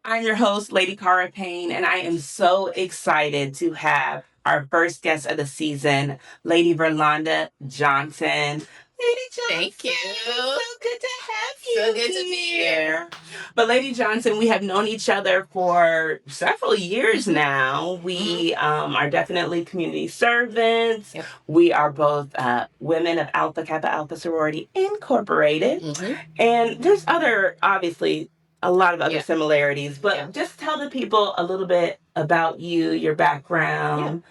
I'm your host, Lady Cara Payne, and I am so excited to have our first guest of the season, Lady Verlonda Johnson. Lady Johnson, Thank you. so good to have you. So good to be here. But Lady Johnson, we have known each other for several years now. We are definitely community servants. Yep. We are both women of Alpha Kappa Alpha Sorority Incorporated. And there's obviously, a lot of other similarities, but just tell the people a little bit about you, your background.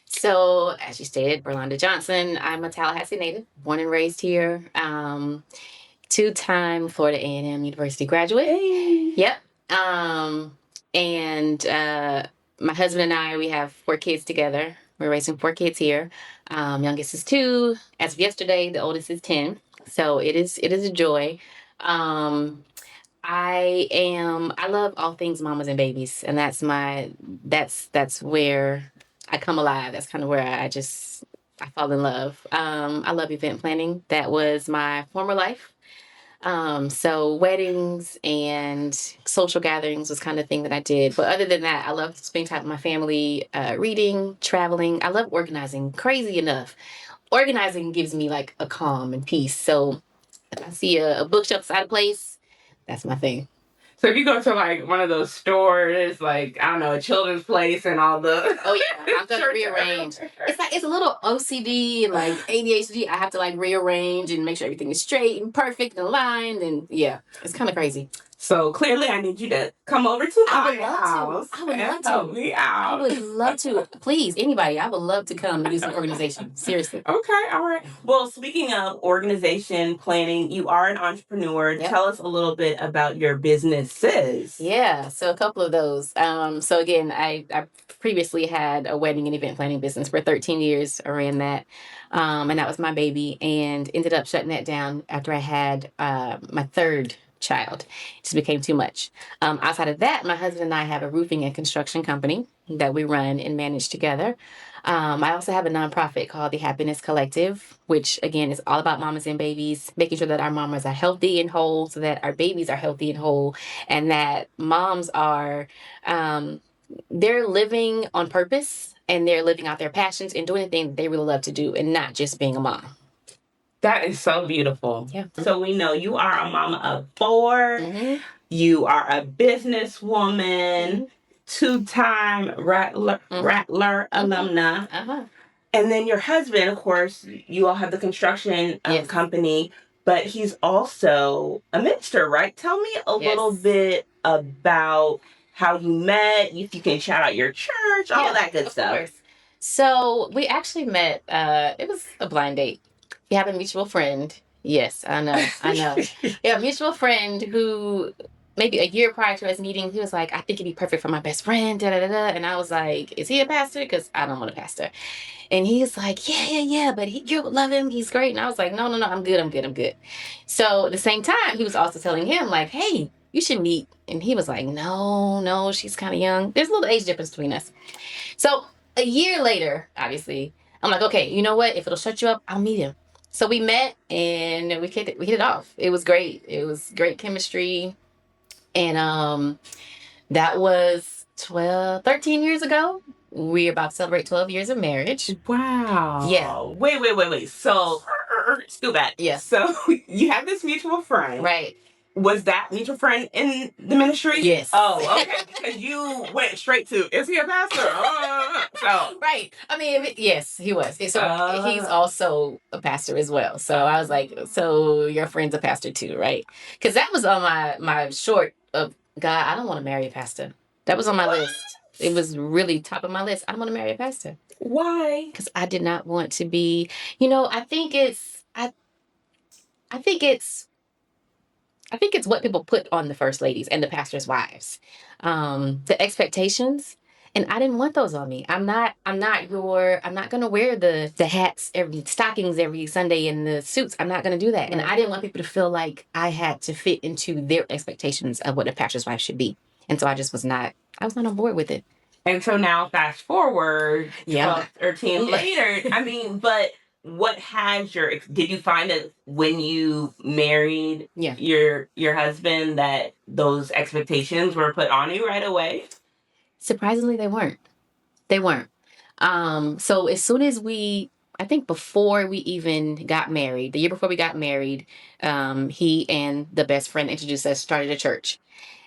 So, as you stated, Verlonda Johnson. I'm a Tallahassee native, born and raised here. Two-time Florida A&M University graduate. Hey. Yep. And my husband and I, we have 4 kids together. We're raising 4 kids here. Youngest is 2. As of yesterday, the oldest is 10. So it is a joy. I love all things mamas and babies, and that's where I come alive. That's kind of where I fall in love. I love event planning. That was my former life. So weddings and social gatherings was kind of the thing that I did. But other than that, I love spending time with my family, reading, traveling. I love organizing. Crazy enough, organizing gives me like a calm and peace. So if I see a bookshelf beside a place, that's my thing. So if you go to like one of those stores, like, I don't know, a children's place and all the... Oh yeah, I'm gonna rearrange. It's a little OCD and like ADHD. I have to like rearrange and make sure everything is straight and perfect and aligned, and yeah, it's kind of crazy. So clearly I need you to come over to my house. I would love to. Help me out. I would love to. Please, anybody, I would love to come and do some organization. Seriously. Okay, all right. Well, speaking of organization, planning, you are an entrepreneur. Yep. Tell us a little bit about your businesses. Yeah, so a couple of those. So again, I previously had a wedding and event planning business for 13 years. I ran that. And that was my baby, and ended up shutting that down after I had my 3rd child. It just became too much. Outside of that, my husband and I have a roofing and construction company that we run and manage together. I also have a nonprofit called the Happiness Collective, which again is all about mamas and babies, making sure that our mamas are healthy and whole, so that our babies are healthy and whole, and that moms are they're living on purpose, and they're living out their passions and doing the thing that they really love to do, and not just being a mom. That is so beautiful. Yeah. So we know you are a mama of 4. You are a businesswoman, 2-time Rattler alumna. And then your husband, of course, you all have the construction company, but he's also a minister, right? Tell me a little bit about how you met, if you can shout out your church, all that good stuff. Course. So we actually met, it was a blind date. We have a mutual friend. Yes, I know. Yeah, a mutual friend who maybe a year prior to us meeting, he was like, I think he'd be perfect for my best friend, da da da da. And I was like, is he a pastor? Because I don't want a pastor. And he's like, yeah, but you love him. He's great. And I was like, no, I'm good. So at the same time, he was also telling him like, hey, you should meet. And he was like, no, she's kind of young. There's a little age difference between us. So a year later, obviously, I'm like, okay, you know what? If it'll shut you up, I'll meet him. So we met and we hit it off. It was great. It was great chemistry. And that was 13 years ago. We're about to celebrate 12 years of marriage. Wow. Yeah. Wait. So, scoot back. Yeah. So you have this mutual friend. Right. Was that mutual friend in the ministry? Yes. Oh, okay. Because you went straight to, is he a pastor? So. Right. I mean, yes, he was. So he's also a pastor as well. So I was like, so your friend's a pastor too, right? Because that was on my short of, God, I don't want to marry a pastor. That was on my list. It was really top of my list. I don't want to marry a pastor. Why? Because I did not want to be, I think it's what people put on the first ladies and the pastor's wives. The expectations. And I didn't want those on me. I'm not gonna wear the hats, stockings every Sunday and the suits. I'm not gonna do that. And I didn't want people to feel like I had to fit into their expectations of what a pastor's wife should be. And so I was not on board with it. And so now fast forward 12, 13 later, I mean, but what has did you find that when you married your husband that those expectations were put on you right away? Surprisingly, they weren't. So as soon as I think before we even got married, the year before we got married, he and the best friend introduced us, started a church.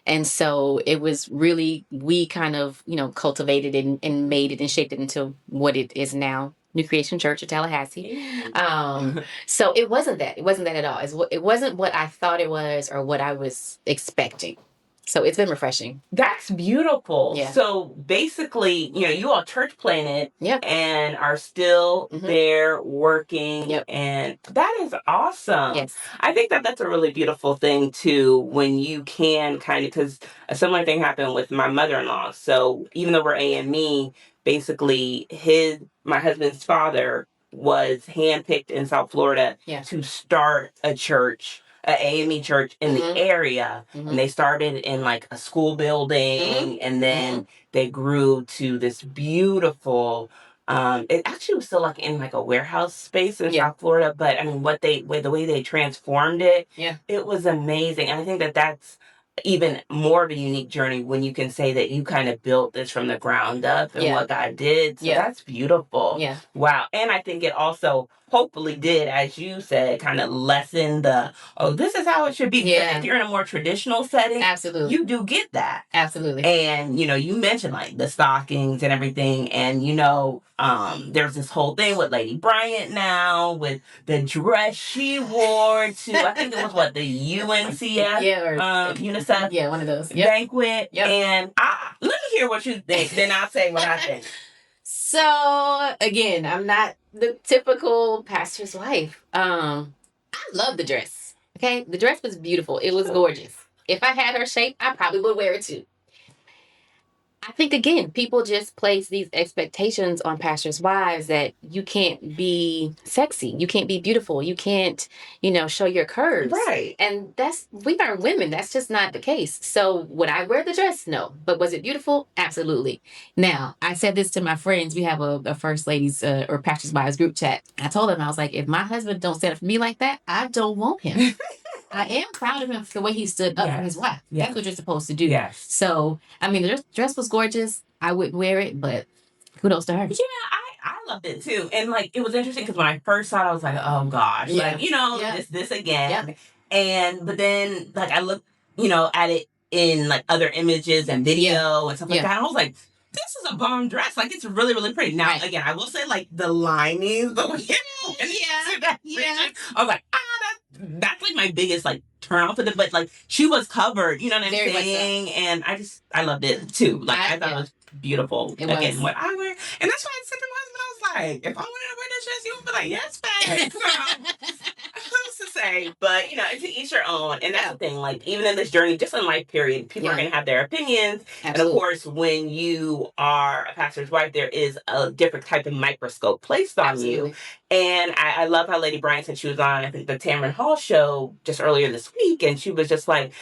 And so it was really, we kind of, cultivated and made it and shaped it into what it is now, New Creation Church of Tallahassee. So it wasn't that. It wasn't that at all. It wasn't what I thought it was or what I was expecting. So it's been refreshing. That's beautiful. Yeah. So basically, you all church planted and are still there working. Yep. And that is awesome. Yes. I think that that's a really beautiful thing too, when you can kind of, because a similar thing happened with my mother-in-law. So even though we're AME, basically my husband's father was handpicked in South Florida to start a church, an AME church in the area. And they started in like a school building and then they grew to this beautiful, it actually was still like in like a warehouse space in South Florida, but I mean the way they transformed it, it was amazing. And I think that that's even more of a unique journey when you can say that you kind of built this from the ground up and what God did. So that's beautiful. Yeah. Wow. And I think it also hopefully did, as you said, kind of lessen this is how it should be. Yeah. If you're in a more traditional setting, absolutely, you do get that. Absolutely. And, you mentioned like the stockings and everything. And, there's this whole thing with Lady Bryant now with the dress she wore to, I think it was the UNCF, UNICEF, one of those banquet. Yep. And let me hear what you think, then I'll say what I think. So again, I'm not the typical pastor's wife. I love the dress. Okay, the dress was beautiful. It was gorgeous. If I had her shape, I probably would wear it too. I think, again, people just place these expectations on pastors' wives that you can't be sexy. You can't be beautiful. You can't, show your curves. Right. And we are women. That's just not the case. So would I wear the dress? No. But was it beautiful? Absolutely. Now, I said this to my friends. We have a First Ladies or Pastors' Wives group chat. I told them, I was like, if my husband don't stand up for me like that, I don't want him. I am proud of him for the way he stood up for his wife. That's what you're supposed to do. Yes. So, I mean, the dress was gorgeous. I wouldn't wear it, but kudos to her. Yeah, I loved it too. And it was interesting because when I first saw it, I was like, oh gosh, this again. Yeah. But then I looked, at it in other images and video and stuff like that. And I was like, this is a bomb dress. It's really, really pretty. Now, again, I will say the linings, I was like, that's my biggest turn off of it. But she was covered, you know what I'm saying? So. And I loved it too. I thought it was beautiful. Again, what I wear. And that's why I said to my husband, I was like, if I wanted to wear this dress, you would be like, yes, babe. Who's to say? But to each your own. And that's the thing, even in this journey, just in life period, people are gonna have their opinions. Absolutely. And of course, when you are a pastor's wife, there is a different type of microscope placed on you. And I love how Lady Bryant said she was on, I think, the Tamron Hall show just earlier this week, and she was just like,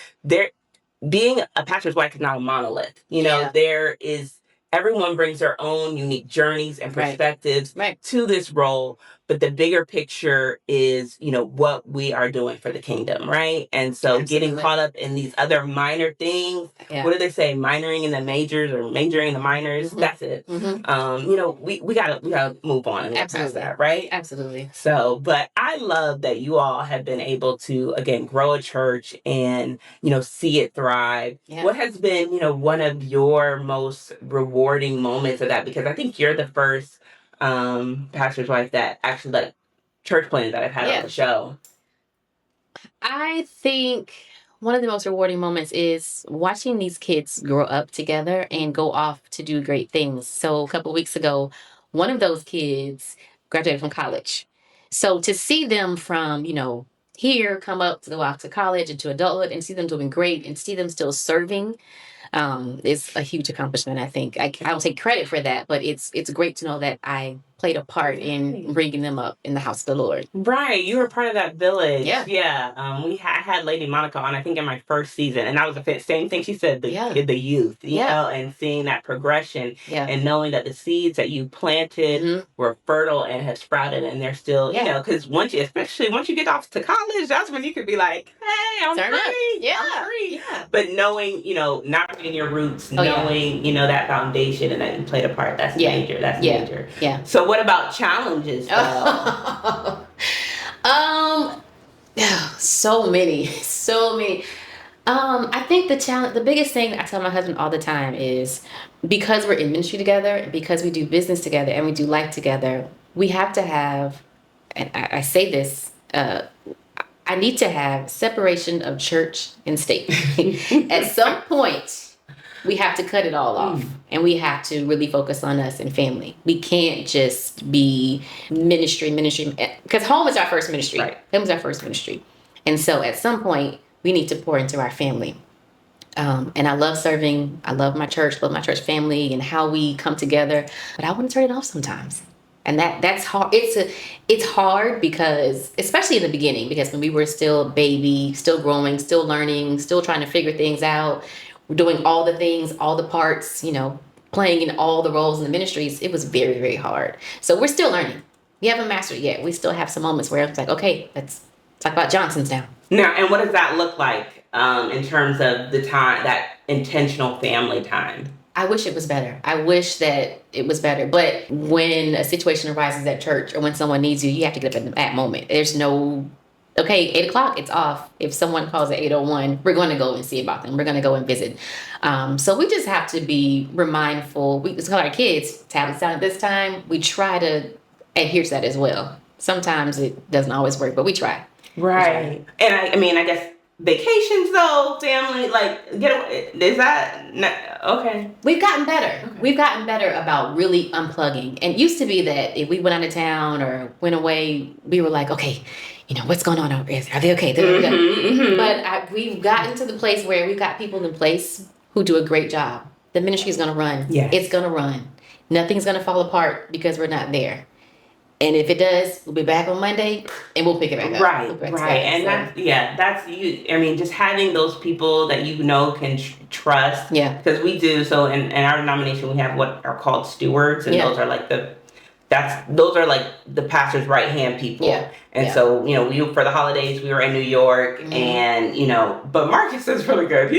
being a pastor's wife is not a monolith. There is, everyone brings their own unique journeys and perspectives to this role. But the bigger picture is, what we are doing for the kingdom, right? And so getting caught up in these other minor things, what do they say? Minoring in the majors or majoring in the minors. Mm-hmm. That's it. Mm-hmm. We gotta move on and past that, right? Absolutely. So, but I love that you all have been able to, again, grow a church and, see it thrive. Yeah. What has been, one of your most rewarding moments of that? Because I think you're the first pastor's wife that actually church planted that I've had on the show. I think one of the most rewarding moments is watching these kids grow up together and go off to do great things. So a couple of weeks ago, one of those kids graduated from college. So to see them from, here come up to go off to college and to adulthood and see them doing great and see them still serving is a huge accomplishment, I think. I don't take credit for that, but it's great to know that I played a part in bringing them up in the house of the Lord. Right. You were part of that village. Yeah. Yeah. We had Lady Monica on, I think, in my first season. And that was the same thing she said, the youth, you know, and seeing that progression and knowing that the seeds that you planted were fertile and have sprouted and they're still, you know, because especially once you get off to college, that's when you could be like, hey, I'm free. Yeah. I'm free. Yeah. But knowing, you know, not forgetting your roots, knowing, you know, that foundation and that you played a part, that's major. That's major. Yeah. So what about challenges, though? So many. I think the biggest thing I tell my husband all the time is, because we're in ministry together, because we do business together and we do life together, we have to have, and I say this, I need to have separation of church and state. At some point, we have to cut it all off and we have to really focus on us and family. We can't just be ministry, because home is our first ministry. Right. Home is our first ministry. And so at some point, we need to pour into our family. And I love serving. I love my church family and how we come together. But I want to turn it off sometimes. And that's hard. It's hard because, especially in the beginning, because when we were still baby, still growing, still learning, still trying to figure things out, we're doing all the things, all the parts, you know, playing in all the roles in the ministries. It was very, very hard. So we're still learning. We haven't mastered it yet. We still have some moments where it's like, okay, let's talk about Johnson's now. Now, and what does that look like in terms of the time, that intentional family time? I wish it was better. I wish that it was better. But when a situation arises at church or when someone needs you, you have to get up at that moment. There's no, okay, 8 o'clock, it's off. If someone calls at 8:01, we're going to go and see about them. We're going to go and visit. So we just have to be mindful. We just tell our kids, tablets down at this time. We try to adhere to that as well. Sometimes it doesn't always work, but we try. Right. And I mean, I guess vacations though, family, like, get away. Is that okay? We've gotten better. Okay. We've gotten better about really unplugging. And it used to be that if we went out of town or went away, we were like, okay, you know, what's going on over here? Are they okay? But we've gotten to the place where we've got people in place who do a great job. The ministry is going to run. Yes. It's going to run. Nothing's going to fall apart because we're not there. And if it does, we'll be back on Monday and we'll pick it back up. Right. And that's you. I mean, just having those people that you know can trust. Yeah. Because we do. So in our denomination, we have what are called stewards, and those are like the pastor's right hand people. Yeah. And so, you know, for the holidays, we were in New York, and you know, but Marcus is really good.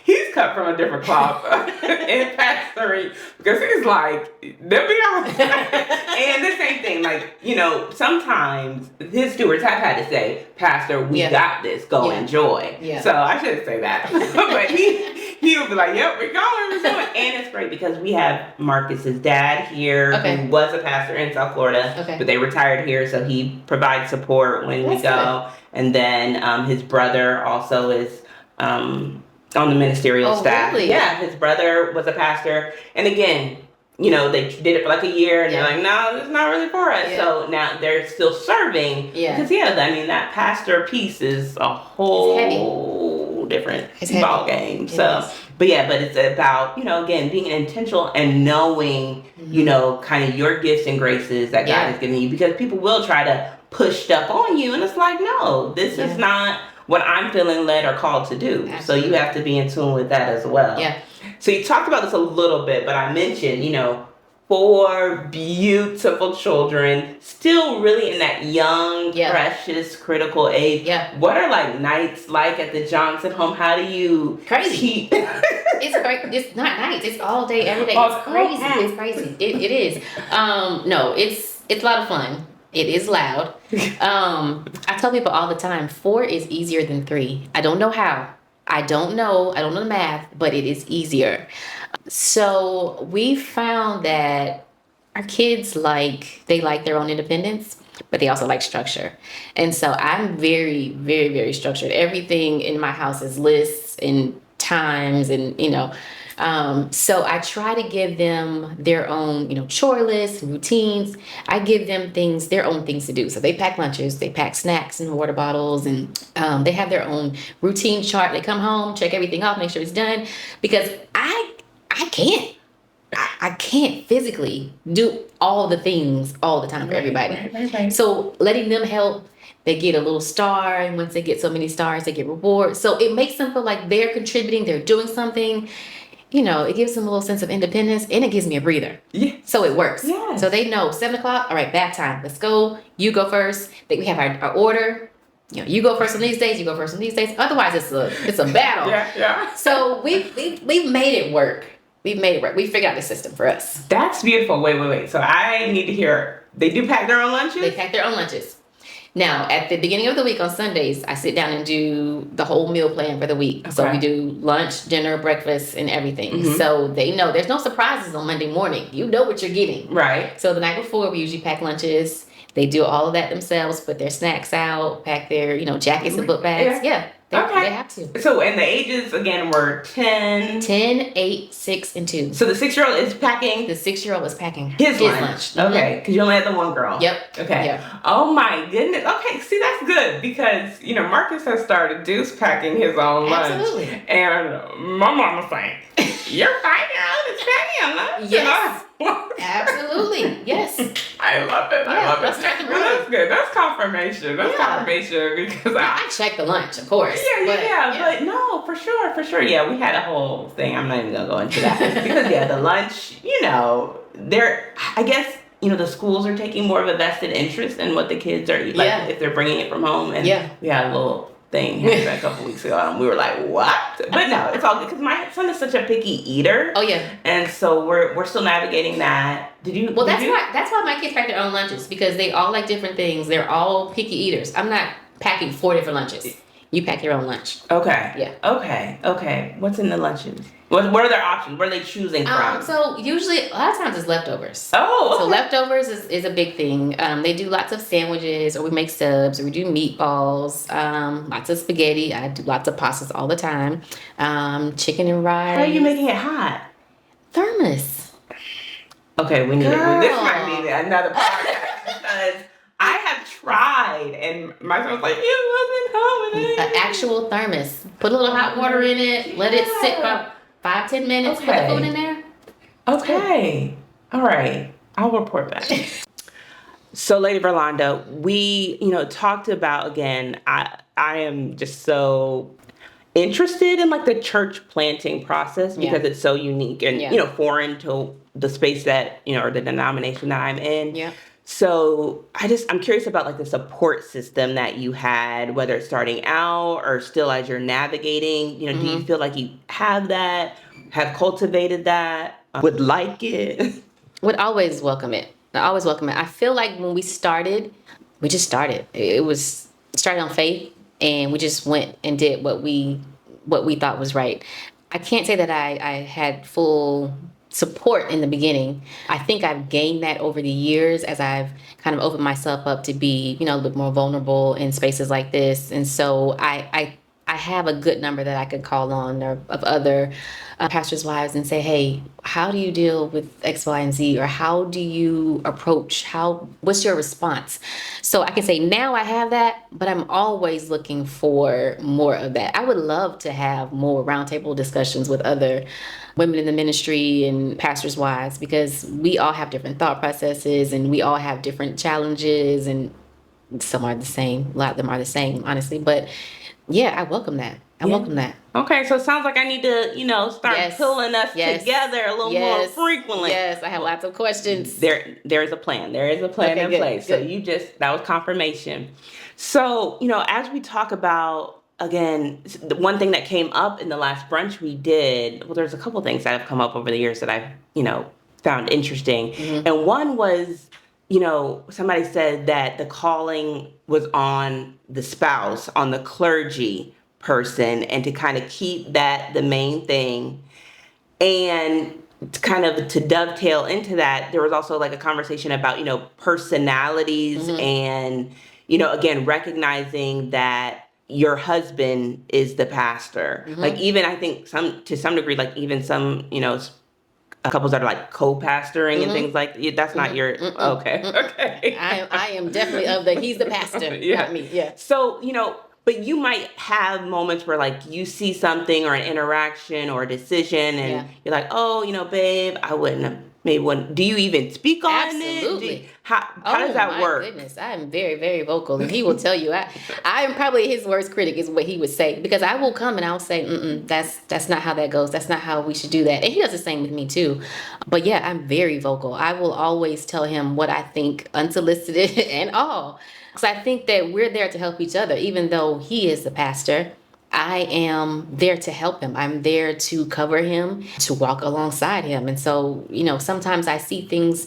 He's cut from a different cloth in pastoring, because he's like, they'll be on. And the same thing, like, you know, sometimes his stewards have had to say, Pastor, we got this, go enjoy. Yeah. So I shouldn't say that. But he would be like, yep, we're going. And it's great because we have Marcus's dad here, who was a pastor in South Florida, but they retired here, so he provides support when we go. Good. And then his brother also is on the ministerial staff. Really? Yeah, his brother was a pastor. And again, you know, they did it for like a year, and they're like, no, it's not really for us. Yeah. So now they're still serving. Yeah. Because, I mean, that pastor piece is a whole different ball game. So, but it's about, you know, again, being intentional and knowing, you know, kind of your gifts and graces that God has given you. Because people will try to push stuff on you, and it's like, no, this is not what I'm feeling led or called to do. Absolutely. So you have to be in tune with that as well. Yeah. So you talked about this a little bit, but I mentioned, you know, 4 beautiful children, still really in that young, precious, critical age. Yeah. What are like nights like at the Johnson home? How do you keep? It's not nights. It's all day, every day. It's crazy. It's crazy. It is. No, it's a lot of fun. It is loud. I tell people all the time, 4 is easier than 3. I don't know how. I don't know the math, but it is easier. So we found that our kids like their own independence, but they also like structure. And so I'm very, very, very structured. Everything in my house is lists and times, and, you know, so I try to give them their own, you know, chore lists, routines. I give them their own things to do. So they pack lunches, they pack snacks and water bottles, and they have their own routine chart. They come home, check everything off, make sure it's done, because I can't. I can't physically do all the things all the time for everybody. Right. So letting them help, they get a little star, and once they get so many stars, they get rewards. So it makes them feel like they're contributing, they're doing something. You know, it gives them a little sense of independence, and it gives me a breather. Yeah. So it works. Yes. So they know 7 o'clock, all right, bath time. Let's go. You go first. We have our order. You know, you go first on these days, you go first on these days. Otherwise, it's a battle. Yeah. So we've made it work. We've made it work. We figured out the system for us. That's beautiful. Wait. So I need to hear, they do pack their own lunches? They pack their own lunches. Now, at the beginning of the week on Sundays, I sit down and do the whole meal plan for the week. Okay. So we do lunch, dinner, breakfast, and everything. Mm-hmm. So they know there's no surprises on Monday morning. You know what you're getting. Right. So the night before, we usually pack lunches. They do all of that themselves, put their snacks out, pack their, jackets and book bags. Yeah. They have to. So, and the ages, again, were 10? 10, 8, 6, and 2. So the 6-year-old is packing? The 6-year-old is packing his lunch. Mm-hmm. Okay, because you only had the one girl. Yep. Okay. Yep. Oh my goodness. Okay, see, that's good because, Marcus has started Deuce packing his own lunch. Absolutely. And my mama saying, your 5-year-old is packing a lunch? Yes. Absolutely. Yes. I love it. I love it. That's good. That's confirmation. That's confirmation because I check the lunch, of course. Yeah. But no, for sure. Yeah, we had a whole thing. I'm not even gonna go into that because the lunch, I guess the schools are taking more of a vested interest in what the kids are eating, like if they're bringing it from home. And we had a little thing happened a couple weeks ago, and we were like, "What?" But no, it's all good because my son is such a picky eater. Oh yeah, and so we're still navigating that. Well, that's why my kids pack their own lunches because they all like different things. They're all picky eaters. I'm not packing 4 different lunches. You pack your own lunch. Okay. Yeah. Okay. What's in the lunches? What are their options? What are they choosing from? So usually, a lot of times it's leftovers. Oh, okay. So leftovers is a big thing. They do lots of sandwiches, or we make subs, or we do meatballs, lots of spaghetti. I do lots of pastas all the time. Chicken and rice. How are you making it hot? Thermos. Okay, this might be another podcast because I have tried, and my son was like, "It wasn't home." An actual thermos. Put a little hot water in it. Let it sit about 5-10 minutes. Okay. Put the food in there. Okay. All right. I'll report back. So, Lady Verlonda, we, talked about, again, I am just so interested in, the church planting process because it's so unique and, foreign to the space that, or the denomination that I'm in. Yeah. So I'm curious about the support system that you had, whether it's starting out or still as you're navigating, do you feel like you have that, have cultivated that, would like it? Would always welcome it. I feel like when we just started. It was started on faith, and we just went and did what we thought was right. I can't say that I had full support in the beginning. I think I've gained that over the years as I've kind of opened myself up to be, a little bit more vulnerable in spaces like this. And so I have a good number that I could call on of other pastors' wives and say, hey, how do you deal with X, Y, and Z? Or how do you approach, what's your response? So I can say now I have that, but I'm always looking for more of that. I would love to have more roundtable discussions with other women in the ministry and pastors' wives, because we all have different thought processes and we all have different challenges, and some are the same. A lot of them are the same, honestly. But yeah, I welcome that. Welcome that. Okay, so it sounds like I need to, start pulling us together a little more frequently. Yes, I have lots of questions. There's a plan. There is a plan in place. Good. So that was confirmation. So, as we talk about, again, the one thing that came up in the last brunch we did, well, there's a couple things that have come up over the years that I've, found interesting. Mm-hmm. And one was, somebody said that the calling was on the spouse, on the clergy person, and to kind of keep that the main thing. And to dovetail into that, there was also a conversation about, personalities mm-hmm. and, again, recognizing that your husband is the pastor. Mm-hmm. Even I think to some degree, even some, couples that are co-pastoring mm-hmm. and things that's mm-hmm. not your, okay. I am definitely of he's the pastor, not me. Yeah. So, but you might have moments where like you see something or an interaction or a decision and you're like, oh, babe, I wouldn't. Do you even speak on Absolutely. it? How does that work? Goodness, I am very, very vocal, and he will tell you I am probably his worst critic, is what he would say, because I will come and I'll say, that's not how that goes. That's not how we should do that. And he does the same with me too. But yeah, I'm very vocal. I will always tell him what I think, unsolicited and all. Because I think that we're there to help each other, even though he is the pastor. I am there to help him. I'm there to cover him, to walk alongside him. And so, sometimes I see things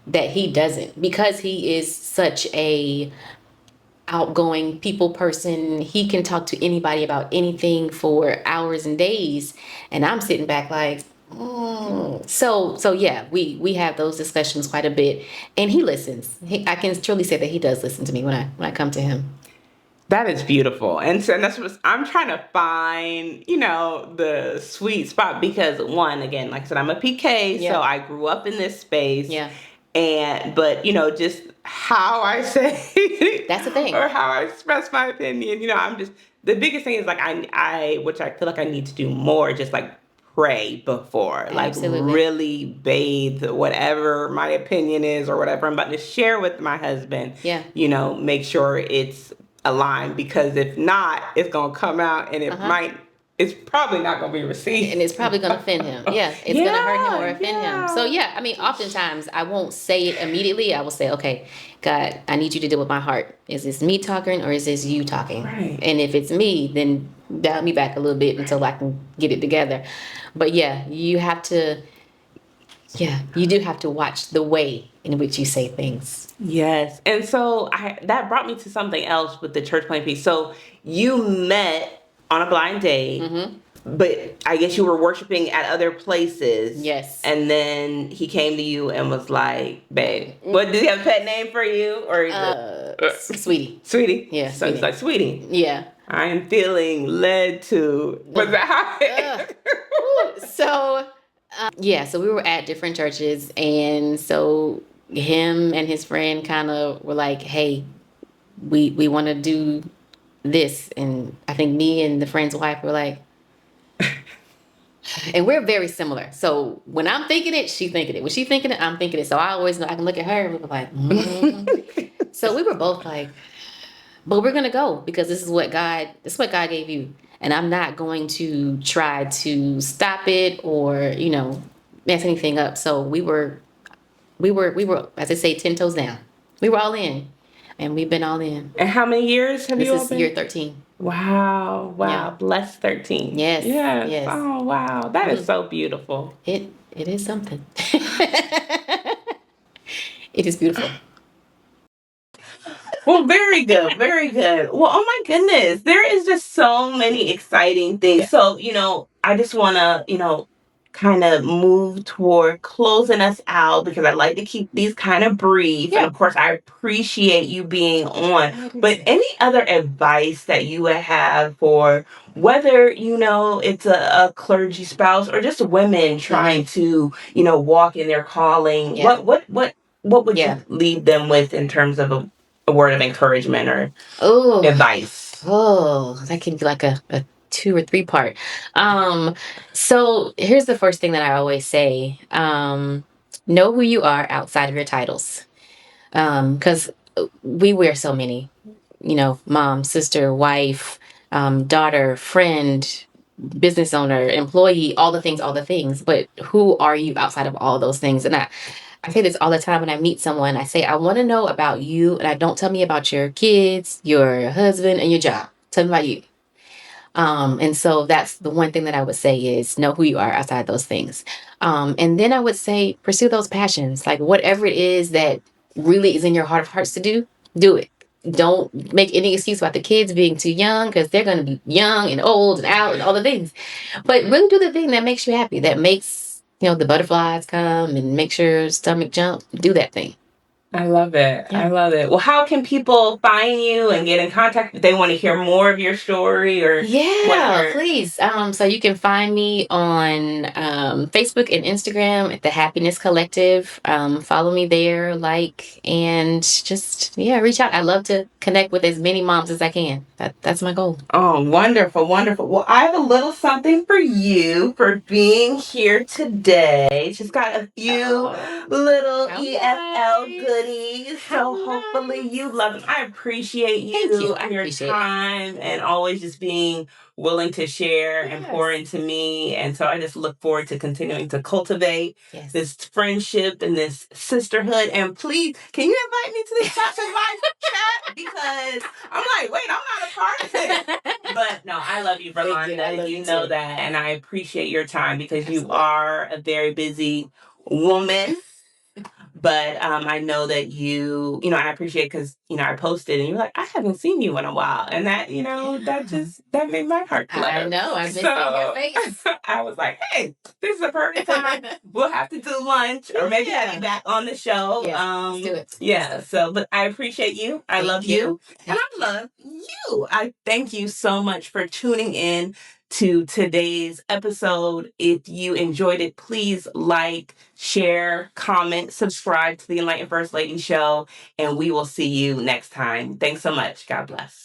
that he doesn't, because he is such a outgoing people person. He can talk to anybody about anything for hours and days. And I'm sitting back like, So yeah, we have those discussions quite a bit, and he listens. I can truly say that he does listen to me when I come to him. That is beautiful. And so that's what I'm trying to find, the sweet spot, because one, again, like I said, I'm a PK, so I grew up in this space. Yeah. But just how I say that's the thing, or how I express my opinion, I'm just, the biggest thing is like which I feel like I need to do more, just like pray before, Absolutely. like really bathe whatever my opinion is or whatever I'm about to share with my husband. Yeah. Make sure it's aligned, because if not, it's gonna come out and it's probably not going to be received. And it's probably going to offend him. Yeah, it's going to hurt him or offend him. So yeah, I mean, oftentimes I won't say it immediately. I will say, okay, God, I need you to deal with my heart. Is this me talking or is this you talking? Right. And if it's me, then dial me back a little bit until I can get it together. But yeah, you do have to watch the way in which you say things. Yes. And so that brought me to something else with the church plant piece. So you met on a blind date, but I guess you were worshiping at other places. Yes. And then he came to you and was like, babe, what, did he have a pet name for you? Or Sweetie. Sweetie? Yeah. So he's like, Sweetie. Yeah. I am feeling led to. Was that how? So we were at different churches, and so him and his friend kind of were like, hey, we want to do this. And I think me and the friend's wife were like, and we're very similar. So when I'm thinking it, she's thinking it. When she's thinking it, I'm thinking it. So I always know, I can look at her and we're like, So we were both like, but we're going to go, because this is what God gave you. And I'm not going to try to stop it or, mess anything up. So we were, as I say, 10 toes down. We were all in, and we've been all in. And how many years have you all been? This is year 13. Wow. Yeah. Blessed 13. Yes. Yes. Oh, wow. That is so beautiful. It is something. It is beautiful. Well, very good. Very good. Well, oh my goodness. There is just so many exciting things. So, I just want to, kind of move toward closing us out, because I like to keep these kind of brief. And of course, I appreciate you being on. But any other advice that you would have for whether, it's a clergy spouse or just women trying to, walk in their calling? Yeah. What would you leave them with in terms of a word of encouragement or advice? That can be like a 2 or 3 part. So here's the first thing that I always say. Know who you are outside of your titles. Because we wear so many, mom, sister, wife, daughter, friend, business owner, employee, all the things. But who are you outside of all those things? And I say this all the time when I meet someone. I say, I want to know about you, and I don't tell me about your kids, your husband, and your job. Tell me about you. And so that's the one thing that I would say is know who you are outside those things. And then I would say pursue those passions, like whatever it is that really is in your heart of hearts to do it. Don't make any excuse about the kids being too young, because they're going to be young and old and out and all the things. But really do the thing that makes you happy, that makes, the butterflies come and makes your stomach jump. Do that thing. I love it. Yeah. I love it. Well, how can people find you and get in contact if they want to hear more of your story or please. So you can find me on Facebook and Instagram at the Happiness Collective. Follow me there, and just reach out. I love to connect with as many moms as I can. That's my goal. Oh, wonderful, wonderful. Well, I have a little something for you for being here today. She's got a few little EFL goodies. So hopefully you love them. I appreciate you and your time and always just being willing to share and pour into me. And so I just look forward to continuing to cultivate this friendship and this sisterhood. And please, can you invite me to this Top Advice chat? Because I'm like, wait, I'm not a part of it. But no, I love you, Verlonda. You know that. And I appreciate your time because you are a very busy woman. But I know that I appreciate because, I posted and you're like, I haven't seen you in a while. And that, that made my heart flutter. I know. I've been seeing your face. I was like, hey, this is a perfect time. We'll have to do lunch or maybe have you back on the show. Let's do it. Yeah. So, but I appreciate you. I love you. And I love you. I thank you so much for tuning in to today's episode. If you enjoyed it, please share, comment, subscribe to the Enlightened First Lady Show, and we will see you next time. Thanks so much. God bless.